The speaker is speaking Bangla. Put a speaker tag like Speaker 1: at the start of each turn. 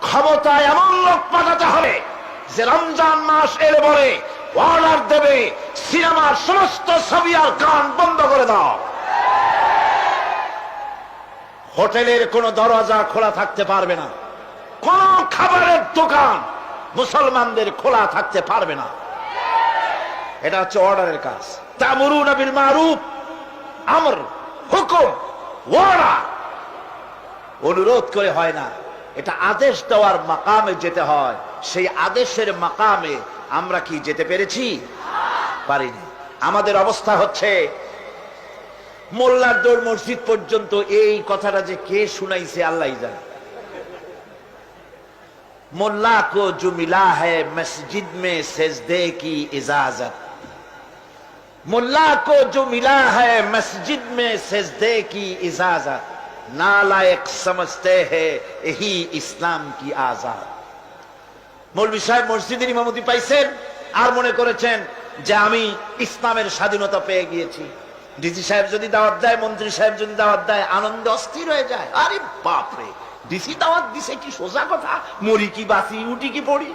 Speaker 1: ক্ষমতায় এমন লোক পাঠাতে হবে যে রমজান মাস এলে বলে অর্ডার দেবে সিনেমার সমস্ত ছবি আর গান বন্ধ করে দাও। হোটেলের কোন দরজা খোলা থাকতে পারবে না, কোন খাবারের দোকান মুসলমানদের খোলা থাকতে পারবে না। এটা হচ্ছে অর্ডারের কাজ। তা'মুরুনা বিল মারুফ, আমর, হুকুম, ওয়ার্ডার, অনুরোধ করে হয় না, এটা আদেশ দেওয়ার মাকামে যেতে হয়। সেই আদেশের মাকামে আমরা কি যেতে পেরেছি? পারিনি। আমাদের অবস্থা হচ্ছে মোল্লার দৌড় মসজিদ পর্যন্ত। এই কথাটা যে কে শুনাইছে আল্লাহই জানে। मुल्ला को जो मिला है मस्जिद में सजदे की इजाजत, मुल्ला को जो मिला है मस्जिद में सजदे की इजाजत, नालायक समझते हैं यही इस्लाम की आजाद। मौलवी साहेब मस्जिদের ইমামতি পাইছেন আর মনে করেছেন যে আমি ইসলামের স্বাধীনতা পেয়ে গিয়েছি। ডিসি সাহেব যদি দাওয়াত দেয়, মন্ত্রী সাহেব যদি দাওয়াত দেয়, আনন্দে অস্থির হয়ে যায়। আরে বাপ রে, ডিসি দাওয়াত দিছে কি সোজা কথা, মরি কি বাঁচি, উঠি কি পড়ি।